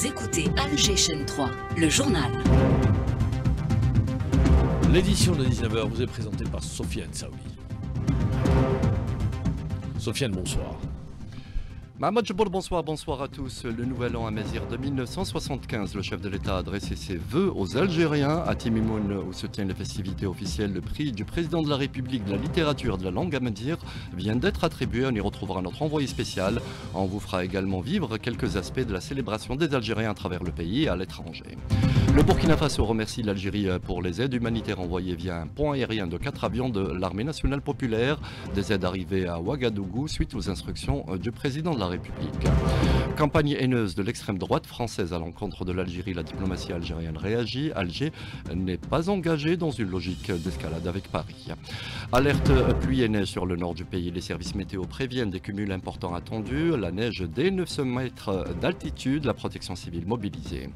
Vous écoutez Alger Chaîne 3, le journal. L'édition de 19h vous est présentée par Sofiane Saoui. Sofiane, bonsoir. Mohamed Jeboul, bonsoir à tous. Le nouvel an amazigh de 1975, le chef de l'État a adressé ses vœux aux Algériens à Timimoun, où se tiennent les festivités officielles. Le prix du président de la République de la littérature de la langue amazigh vient d'être attribué. On y retrouvera notre envoyé spécial. On vous fera également vivre quelques aspects de la célébration des Algériens à travers le pays et à l'étranger. Le Burkina Faso remercie l'Algérie pour les aides humanitaires envoyées via un pont aérien de 4 avions de l'armée nationale populaire. Des aides arrivées à Ouagadougou suite aux instructions du président de la République. Campagne haineuse de l'extrême droite française à l'encontre de l'Algérie, la diplomatie algérienne réagit. Alger n'est pas engagé dans une logique d'escalade avec Paris. Alerte pluie et neige sur le nord du pays. Les services météo préviennent des cumuls importants attendus. La neige dès 900 mètres d'altitude, la protection civile mobilisée.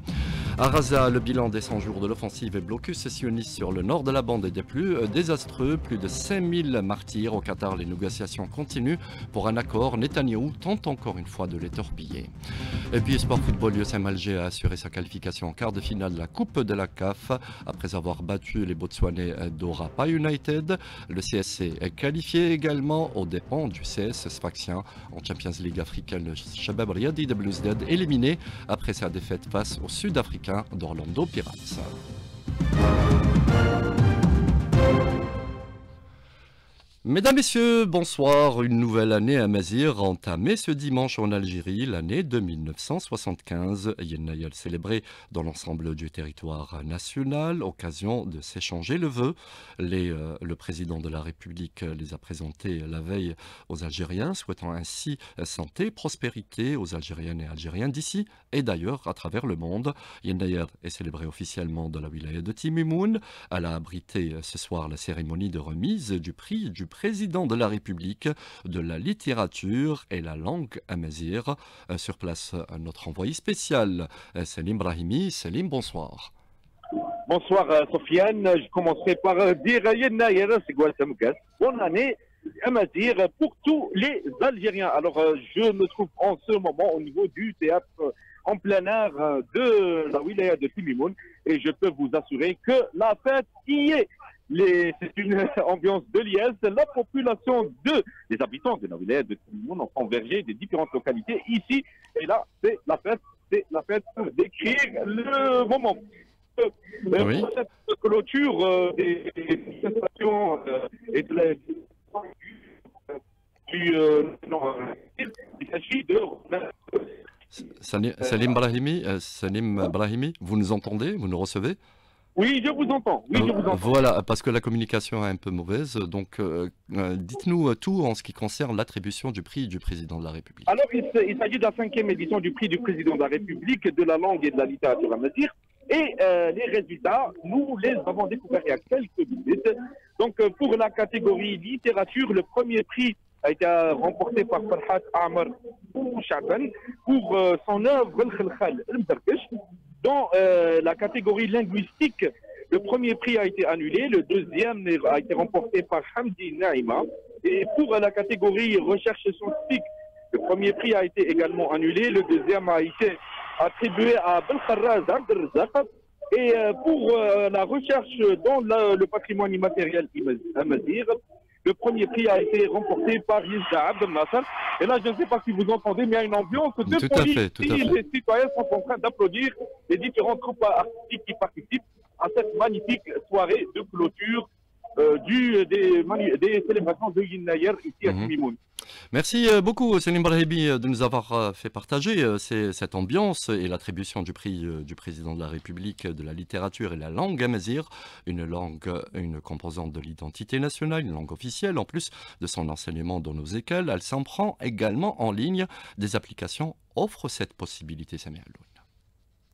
À Raza, le bilan des 100 jours de l'offensive et blocus sioniste sur le nord de la bande est des plus désastreux. Plus de 5000 martyrs. Au Qatar, les négociations continuent pour un accord. Netanyahou tente encore une fois de les torpiller. Et puis sport football, l'USM Alger a assuré sa qualification en quart de finale de la Coupe de la CAF après avoir battu les Botswanais d'Orapa United. Le CSC est qualifié également aux dépens du CS Sfaxien en Champions League africaine. Le Shabab Riadi de Bluesdead éliminé après sa défaite face aux Sud-Africains d'Orlando Pirates. Mesdames, Messieurs, bonsoir. Une nouvelle année amazigh entamée ce dimanche en Algérie, l'année de 1975. Yennayel célébré dans l'ensemble du territoire national, occasion de s'échanger le vœu. Le président de la République les a présentés la veille aux Algériens, souhaitant ainsi santé, prospérité aux Algériennes et Algériens d'ici et d'ailleurs à travers le monde. Yennayel est célébré officiellement dans la wilaya de Timimoun. Elle a abrité ce soir la cérémonie de remise du prix du président de la République de la littérature et la langue amazigh. Sur place, notre envoyé spécial, Selim Brahimi. Selim, bonsoir. Bonsoir Sofiane, je commencerai par dire Yennayer, c'est quoi ça me casse. Bonne année amazigh pour tous les Algériens. Alors je me trouve en ce moment au niveau du théâtre en plein air de la wilaya de Timimoun et je peux vous assurer que la fête y est. C'est une ambiance de liesse. La population les habitants de la wilaya de Timimoun ont convergé des différentes localités ici. Et là, c'est la fête pour décrire le moment. Oui. Pour cette clôture des manifestations et de la... il s'agit de... Selim Brahimi, vous nous entendez? Vous nous recevez? Oui, je vous entends. Oui, je vous entends. Voilà, parce que la communication est un peu mauvaise. Donc, dites-nous tout en ce qui concerne l'attribution du prix du président de la République. Alors, il s'agit de la 5e édition du prix du président de la République de la langue et de la littérature amazigh. Et les résultats, nous les avons découverts il y a quelques minutes. Donc, pour la catégorie littérature, le premier prix a été remporté par Farhat Amar Chaban pour son œuvre Al-Khalkhal al-Mdarkesh. Dans la catégorie linguistique, le premier prix a été annulé, le deuxième a été remporté par Hamdi Naïma. Et pour la catégorie recherche scientifique, le premier prix a été également annulé, le deuxième a été attribué à Belkharraz Abdelrazak. Et pour la recherche dans le patrimoine immatériel amazigh, le premier prix a été remporté par Yizda Abdel Nasser. Et là, je ne sais pas si vous entendez, mais il y a une ambiance de folie. Les citoyens sont en train d'applaudir les différentes troupes artistiques qui participent à cette magnifique soirée de clôture des célébrations de Yennayer ici à Timimoun. Merci beaucoup Selim Brahimi de nous avoir fait partager cette ambiance et l'attribution du prix du président de la République de la littérature et la langue amazigh, une composante de l'identité nationale, une langue officielle en plus de son enseignement dans nos écoles. Elle s'en prend également en ligne. Des applications offrent cette possibilité, Samir Alloune.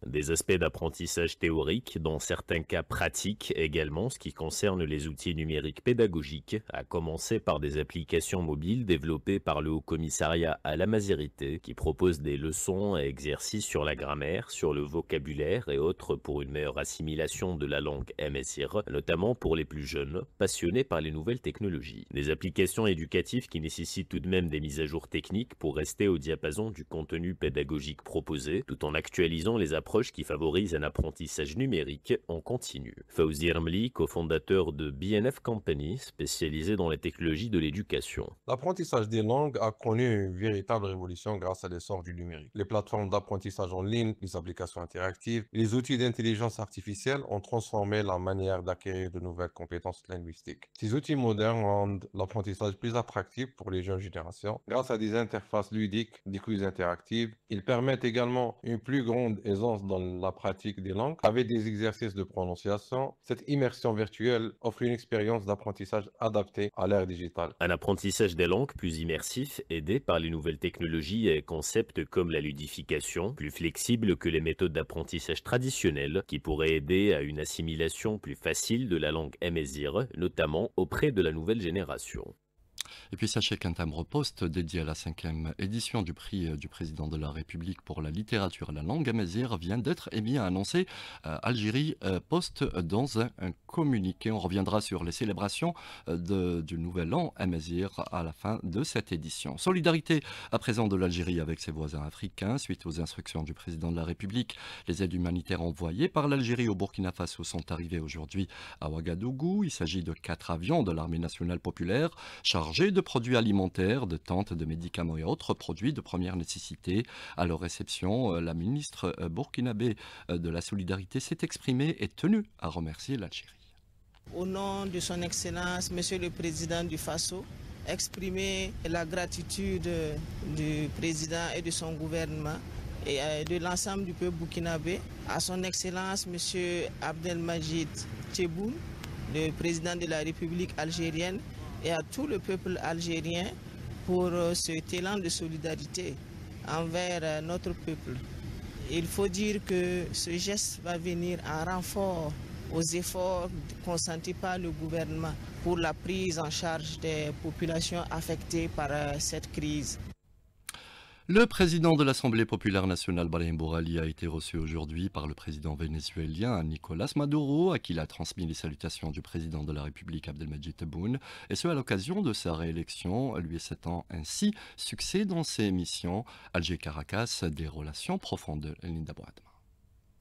Des aspects d'apprentissage théorique, dans certains cas pratiques également, ce qui concerne les outils numériques pédagogiques, à commencer par des applications mobiles développées par le Haut-Commissariat à la Mazérité, qui propose des leçons et exercices sur la grammaire, sur le vocabulaire et autres pour une meilleure assimilation de la langue MSR, notamment pour les plus jeunes, passionnés par les nouvelles technologies. Des applications éducatives qui nécessitent tout de même des mises à jour techniques pour rester au diapason du contenu pédagogique proposé, tout en actualisant les approches qui favorisent un apprentissage numérique en continu. Fawzi Ramli, cofondateur de BNF Company, spécialisé dans les technologies de l'éducation. L'apprentissage des langues a connu une véritable révolution grâce à l'essor du numérique. Les plateformes d'apprentissage en ligne, les applications interactives, les outils d'intelligence artificielle ont transformé la manière d'acquérir de nouvelles compétences linguistiques. Ces outils modernes rendent l'apprentissage plus attractif pour les jeunes générations. Grâce à des interfaces ludiques, des quiz interactifs, ils permettent également une plus grande aisance dans la pratique des langues. Avec des exercices de prononciation, cette immersion virtuelle offre une expérience d'apprentissage adaptée à l'ère digitale. Un apprentissage des langues plus immersif, aidé par les nouvelles technologies et concepts comme la ludification, plus flexible que les méthodes d'apprentissage traditionnelles, qui pourraient aider à une assimilation plus facile de la langue amazigh, notamment auprès de la nouvelle génération. Et puis sachez qu'un timbre-poste dédié à la 5e édition du prix du président de la République pour la littérature et la langue amazigh vient d'être annoncé. Algérie poste dans un communiqué. On reviendra sur les célébrations du nouvel an amazigh à la fin de cette édition. Solidarité à présent de l'Algérie avec ses voisins africains. Suite aux instructions du président de la République, les aides humanitaires envoyées par l'Algérie au Burkina Faso sont arrivées aujourd'hui à Ouagadougou. Il s'agit de 4 avions de l'armée nationale populaire chargés de produits alimentaires, de tentes, de médicaments et autres produits de première nécessité. À leur réception, la ministre burkinabé de la Solidarité s'est exprimée et tenue à remercier l'Algérie. Au nom de son Excellence, Monsieur le Président du Faso, exprimer la gratitude du Président et de son gouvernement et de l'ensemble du peuple burkinabé à son Excellence, Monsieur Abdelmajid Tebboune, le Président de la République algérienne, et à tout le peuple algérien pour cet élan de solidarité envers notre peuple. Il faut dire que ce geste va venir en renfort aux efforts consentis par le gouvernement pour la prise en charge des populations affectées par cette crise. Le président de l'Assemblée populaire nationale, Brahim Bourali, a été reçu aujourd'hui par le président vénézuélien Nicolás Maduro, à qui il a transmis les salutations du président de la République, Abdelmadjid Tebboune, et ce à l'occasion de sa réélection, lui souhaitant ainsi succès dans ses missions. Alger-Caracas, des relations profondes. Linda Boadma.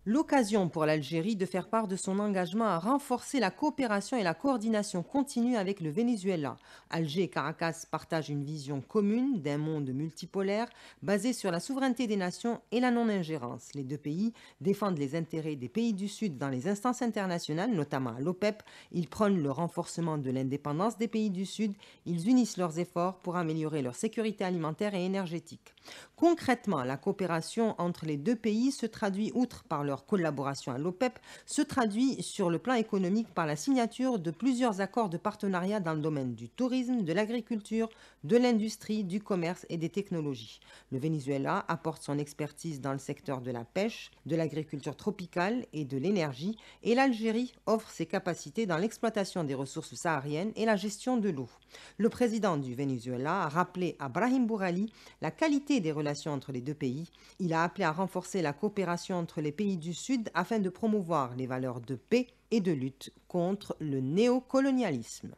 L'occasion pour l'Algérie de faire part de son engagement à renforcer la coopération et la coordination continue avec le Venezuela. Alger et Caracas partagent une vision commune d'un monde multipolaire basé sur la souveraineté des nations et la non-ingérence. Les deux pays défendent les intérêts des pays du Sud dans les instances internationales, notamment à l'OPEP. Ils prônent le renforcement de l'indépendance des pays du Sud. Ils unissent leurs efforts pour améliorer leur sécurité alimentaire et énergétique. Concrètement, la coopération entre les deux pays se traduit, outre par leur collaboration à l'OPEP, se traduit sur le plan économique par la signature de plusieurs accords de partenariat dans le domaine du tourisme, de l'agriculture, de l'industrie, du commerce et des technologies. Le Venezuela apporte son expertise dans le secteur de la pêche, de l'agriculture tropicale et de l'énergie, et l'Algérie offre ses capacités dans l'exploitation des ressources sahariennes et la gestion de l'eau. Le président du Venezuela a rappelé à Brahim Bourali la qualité des relations entre les deux pays. Il a appelé à renforcer la coopération entre les pays du Sud afin de promouvoir les valeurs de paix et de lutte contre le néocolonialisme.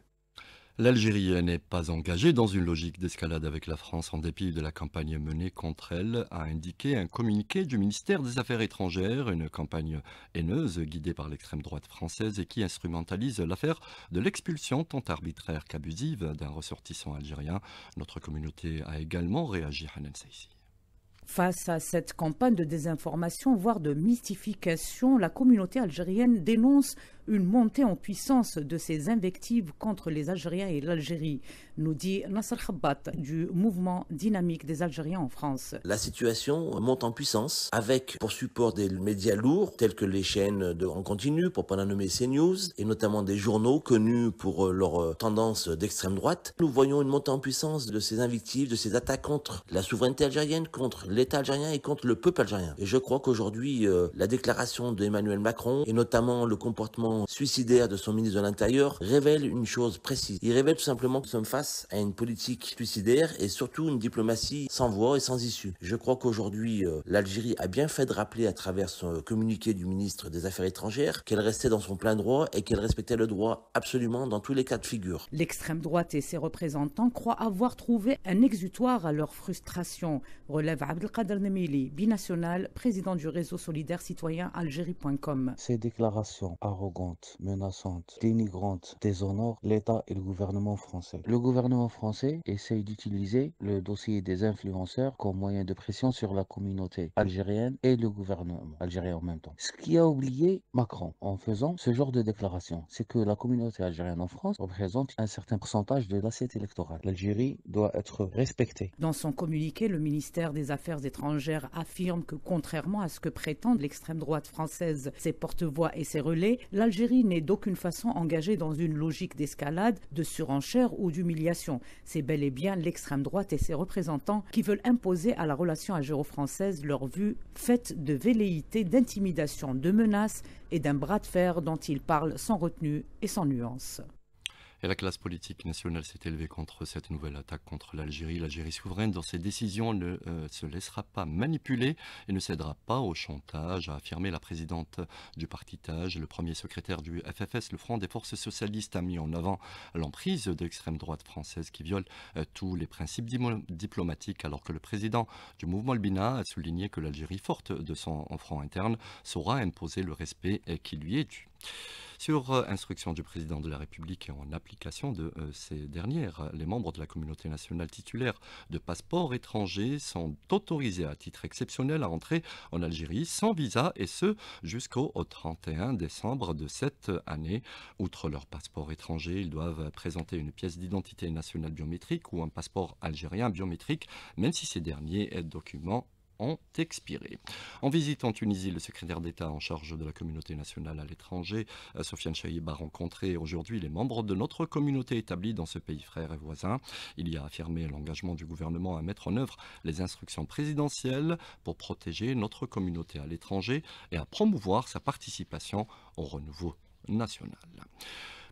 L'Algérie n'est pas engagée dans une logique d'escalade avec la France en dépit de la campagne menée contre elle, a indiqué un communiqué du ministère des Affaires étrangères, une campagne haineuse guidée par l'extrême droite française et qui instrumentalise l'affaire de l'expulsion tant arbitraire qu'abusive d'un ressortissant algérien. Notre communauté a également réagi. Hanan Saïsi. Face à cette campagne de désinformation, voire de mystification, la communauté algérienne dénonce une montée en puissance de ces invectives contre les Algériens et l'Algérie, nous dit Nasser Khabat du mouvement dynamique des Algériens en France. La situation monte en puissance avec pour support des médias lourds tels que les chaînes en continu, pour pas la nommer CNews, et notamment des journaux connus pour leur tendance d'extrême droite. Nous voyons une montée en puissance de ces invectives, de ces attaques contre la souveraineté algérienne, contre l'État algérien et contre le peuple algérien. Et je crois qu'aujourd'hui, la déclaration d'Emmanuel Macron et notamment le comportement suicidaire de son ministre de l'Intérieur révèle une chose précise. Il révèle tout simplement que nous sommes face à une politique suicidaire et surtout une diplomatie sans voie et sans issue. Je crois qu'aujourd'hui, l'Algérie a bien fait de rappeler à travers son communiqué du ministre des Affaires étrangères qu'elle restait dans son plein droit et qu'elle respectait le droit absolument dans tous les cas de figure. L'extrême droite et ses représentants croient avoir trouvé un exutoire à leur frustration, relève Abdelkader Nemili, binational, président du réseau solidaire citoyen algérie.com. Ces déclarations arrogantes, menaçantes, dénigrantes déshonorent l'État et le gouvernement français. Le gouvernement français essaye d'utiliser le dossier des influenceurs comme moyen de pression sur la communauté algérienne et le gouvernement algérien en même temps. Ce qui a oublié Macron en faisant ce genre de déclaration, c'est que la communauté algérienne en France représente un certain pourcentage de l'assiette électorale. L'Algérie doit être respectée. Dans son communiqué, le ministère des Affaires étrangères affirme que contrairement à ce que prétendent l'extrême droite française, ses porte-voix et ses relais, l'Algérie n'est d'aucune façon engagée dans une logique d'escalade, de surenchère ou d'humiliation. C'est bel et bien l'extrême droite et ses représentants qui veulent imposer à la relation algéro-française leur vue faite de velléité, d'intimidation, de menaces et d'un bras de fer dont ils parlent sans retenue et sans nuance. Et la classe politique nationale s'est élevée contre cette nouvelle attaque contre l'Algérie. L'Algérie souveraine, dans ses décisions, ne se laissera pas manipuler et ne cédera pas au chantage, a affirmé la présidente du parti TAJ. Le premier secrétaire du FFS, le Front des forces socialistes, a mis en avant l'emprise de l'extrême droite française qui viole tous les principes diplomatiques, alors que le président du mouvement Albina a souligné que l'Algérie, forte de son front interne, saura imposer le respect qui lui est dû. Sur instruction du président de la République et en application de ces dernières, les membres de la communauté nationale titulaires de passeports étrangers sont autorisés à titre exceptionnel à entrer en Algérie sans visa et ce jusqu'au 31 décembre de cette année. Outre leur passeport étranger, ils doivent présenter une pièce d'identité nationale biométrique ou un passeport algérien biométrique, même si ces derniers documents ont expiré. En visite en Tunisie, le secrétaire d'État en charge de la communauté nationale à l'étranger, Sofiane Chaïb, a rencontré aujourd'hui les membres de notre communauté établie dans ce pays frère et voisin. Il y a affirmé l'engagement du gouvernement à mettre en œuvre les instructions présidentielles pour protéger notre communauté à l'étranger et à promouvoir sa participation au renouveau national.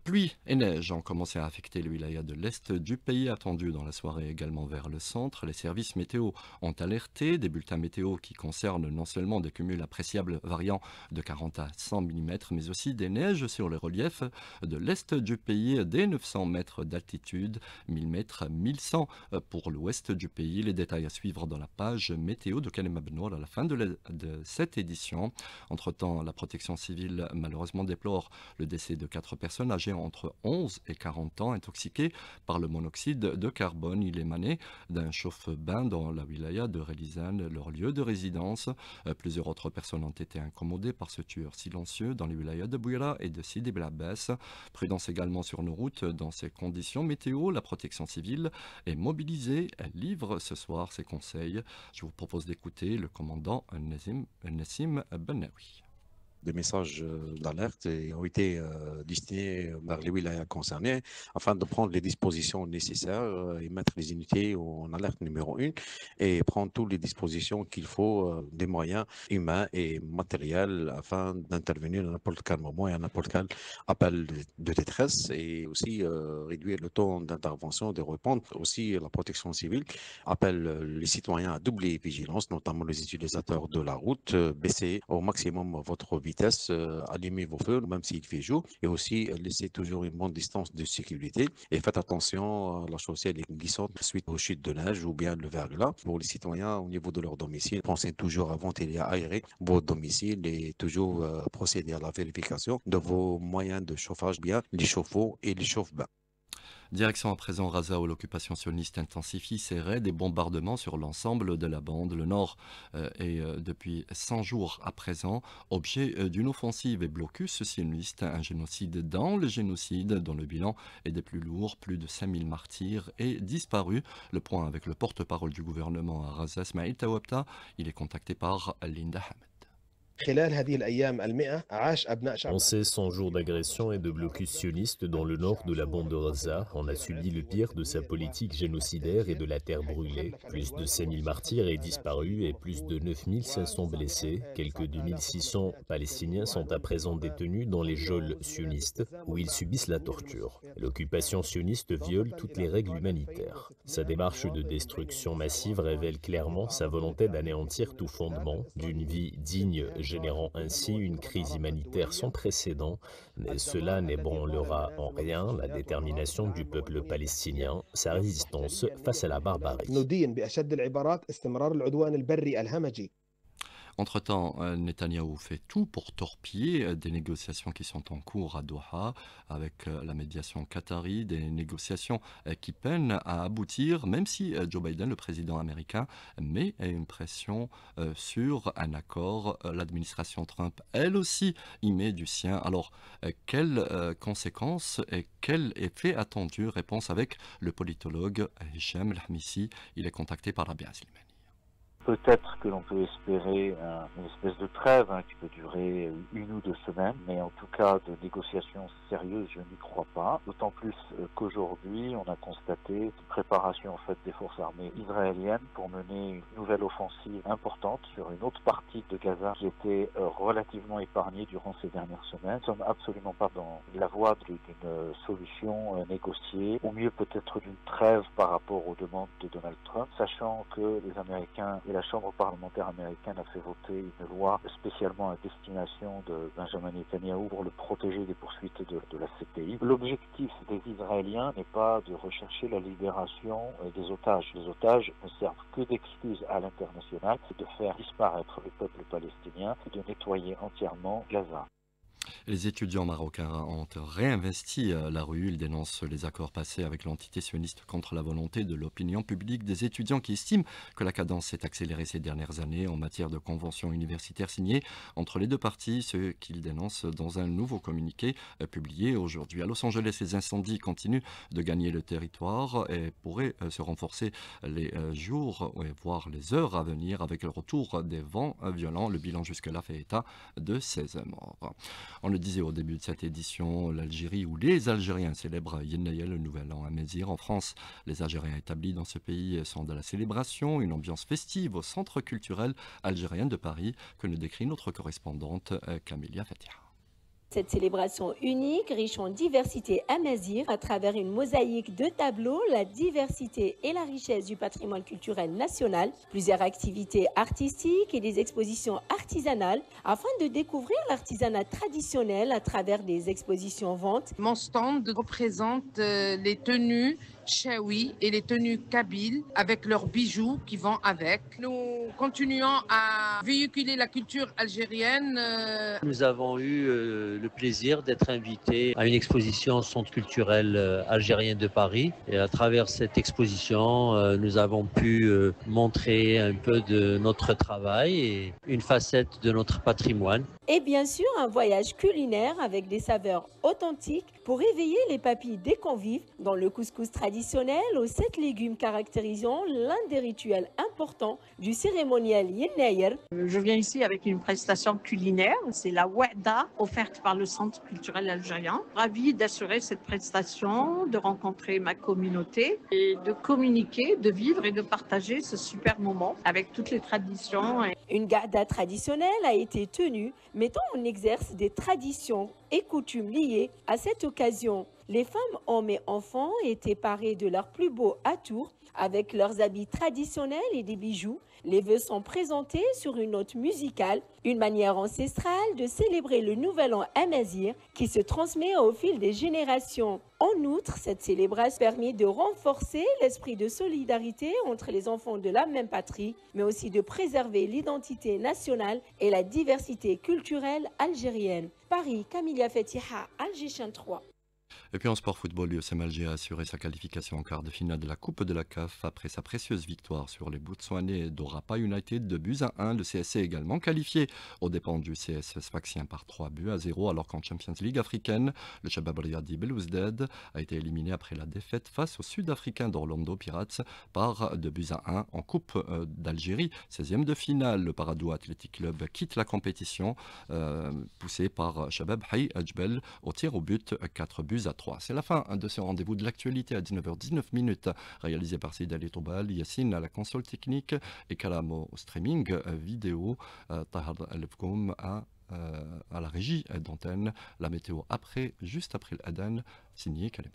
Pluie et neige ont commencé à affecter le wilaya de l'Est du pays, attendu dans la soirée également vers le centre. Les services météo ont alerté des bulletins météo qui concernent non seulement des cumuls appréciables variant de 40 à 100 mm, mais aussi des neiges sur les reliefs de l'Est du pays, dès 900 mètres d'altitude, 1000 mètres, 1100 pour l'Ouest du pays. Les détails à suivre dans la page météo de Kalem Abnour à la fin de cette édition. Entre-temps, la protection civile malheureusement déplore le décès de 4 personnes âgées entre 11 et 40 ans intoxiqués par le monoxyde de carbone. Il émanait d'un chauffe-bain dans la wilaya de Relizane, leur lieu de résidence. Plusieurs autres personnes ont été incommodées par ce tueur silencieux dans les wilayas de Bouira et de Sidi Bel Abbès. Prudence également sur nos routes dans ces conditions météo. La protection civile est mobilisée. Elle livre ce soir ses conseils. Je vous propose d'écouter le commandant Nassim Benaoui. Des messages d'alerte ont été destinés vers les wilayas concernés afin de prendre les dispositions nécessaires et mettre les unités en alerte numéro 1 et prendre toutes les dispositions qu'il faut, des moyens humains et matériels afin d'intervenir à n'importe quel moment et à n'importe quel appel de détresse et aussi réduire le temps d'intervention, de répondre. Aussi la protection civile appelle les citoyens à doubler vigilance, notamment les utilisateurs de la route, baisser au maximum votre vitesse, allumez vos feux même s'il fait jour et aussi laissez toujours une bonne distance de sécurité et faites attention, la chaussée elle est glissante suite aux chutes de neige ou bien le verglas. Pour les citoyens au niveau de leur domicile, pensez toujours à ventiler, à aérer votre domicile et toujours procéder à la vérification de vos moyens de chauffage, bien les chauffe-eau et les chauffe-bain. Direction à présent Gaza où l'occupation sioniste intensifie ses raids et bombardements sur l'ensemble de la bande. Le nord est depuis 100 jours à présent objet d'une offensive et blocus sioniste, un génocide dans le génocide dont le bilan est des plus lourds, plus de 5000 martyrs et disparus. Le point avec le porte-parole du gouvernement à Gaza, Ismail Tawabta, il est contacté par Linda Hamed. En ces 100 jours d'agression et de blocus sioniste dans le nord de la bande de Gaza, on a subi le pire de sa politique génocidaire et de la terre brûlée. Plus de 5000 martyrs et disparus et plus de 9500 blessés. Quelques 2600 Palestiniens sont à présent détenus dans les geôles sionistes où ils subissent la torture. L'occupation sioniste viole toutes les règles humanitaires. Sa démarche de destruction massive révèle clairement sa volonté d'anéantir tout fondement d'une vie digne, générant ainsi une crise humanitaire sans précédent, mais cela n'ébranlera en rien la détermination du peuple palestinien, sa résistance face à la barbarie. Entre-temps, Netanyahou fait tout pour torpiller des négociations qui sont en cours à Doha avec la médiation qatari, des négociations qui peinent à aboutir, même si Joe Biden, le président américain, met une pression sur un accord. L'administration Trump, elle aussi, y met du sien. Alors, quelles conséquences et quel effet attendu? Réponse avec le politologue Hicham El-Hamissi. Il est contacté par Rabia Slimani. Peut-être que l'on peut espérer une espèce de trêve qui peut durer 1 ou 2 semaines, mais en tout cas de négociations sérieuses, je n'y crois pas. D'autant plus qu'aujourd'hui, on a constaté une préparation en fait des forces armées israéliennes pour mener une nouvelle offensive importante sur une autre partie de Gaza qui était relativement épargnée durant ces dernières semaines. Nous ne sommes absolument pas dans la voie d'une solution négociée, ou mieux peut-être d'une trêve par rapport aux demandes de Donald Trump, sachant que les Américains et la Chambre parlementaire américaine a fait voter une loi spécialement à destination de Benjamin Netanyahou pour le protéger des poursuites de la CPI. L'objectif des Israéliens n'est pas de rechercher la libération des otages. Les otages ne servent que d'excuse à l'international, c'est de faire disparaître le peuple palestinien et de nettoyer entièrement Gaza. Les étudiants marocains ont réinvesti la rue. Ils dénoncent les accords passés avec l'entité sioniste contre la volonté de l'opinion publique. Des étudiants qui estiment que la cadence s'est accélérée ces dernières années en matière de conventions universitaires signées entre les deux parties, ce qu'ils dénoncent dans un nouveau communiqué publié aujourd'hui. À Los Angeles, les incendies continuent de gagner le territoire et pourraient se renforcer les jours, voire les heures à venir avec le retour des vents violents. Le bilan jusque-là fait état de 16 morts. On le disait au début de cette édition, l'Algérie où les Algériens célèbrent Yennayel, le nouvel an à Mézir. En France, les Algériens établis dans ce pays sont de la célébration, une ambiance festive au centre culturel algérien de Paris que nous décrit notre correspondante Camélia Fatia. Cette célébration unique, riche en diversité à Mézir, à travers une mosaïque de tableaux, la diversité et la richesse du patrimoine culturel national, plusieurs activités artistiques et des expositions artisanales, afin de découvrir l'artisanat traditionnel à travers des expositions-ventes. Mon stand représente les tenues chaoui et les tenues kabyles avec leurs bijoux qui vont avec. Nous continuons à véhiculer la culture algérienne. Nous avons eu le plaisir d'être invités à une exposition au Centre culturel algérien de Paris. Et à travers cette exposition, nous avons pu montrer un peu de notre travail et une facette de notre patrimoine. Et bien sûr, un voyage culinaire avec des saveurs authentiques pour éveiller les papilles des convives dans le couscous traditionnel aux 7 légumes caractérisant l'un des rituels importants du cérémonial Yennayer. Je viens ici avec une prestation culinaire, c'est la Wahda offerte par le Centre culturel algérien. Ravie d'assurer cette prestation, de rencontrer ma communauté et de communiquer, de vivre et de partager ce super moment avec toutes les traditions. Une garda traditionnelle a été tenue, mettant en exerce des traditions et coutumes liées à cette occasion. Les femmes, hommes et enfants étaient parés de leurs plus beaux atours avec leurs habits traditionnels et des bijoux. Les vœux sont présentés sur une note musicale, une manière ancestrale de célébrer le nouvel an à Mézir qui se transmet au fil des générations. En outre, cette célébration permet de renforcer l'esprit de solidarité entre les enfants de la même patrie, mais aussi de préserver l'identité nationale et la diversité culturelle algérienne. Paris, Camélia Fetiha, Alger 3. Et puis en sport football, l'USM Alger a assuré sa qualification en quart de finale de la Coupe de la CAF après sa précieuse victoire sur les Botswanais d'Orapa United de buts à 1. Le CSC est également qualifié aux dépens du CS Sfaxien par 3-0, alors qu'en Champions League africaine, le Shabab Riyadi Belouizdad a été éliminé après la défaite face aux Sud-Africains d'Orlando Pirates par 2-1 en Coupe d'Algérie. 16e de finale, le Paradou Athletic Club quitte la compétition, poussé par Shabab Hay Ajbel au tir au but 4-3. C'est la fin de ce rendez-vous de l'actualité à 19h19, réalisé par Sidali Toubal, Yassine à la console technique et Kalamo au streaming vidéo, Tahar Elfkoum à la régie d'antenne. La météo juste après l'Adan, signé Kalema.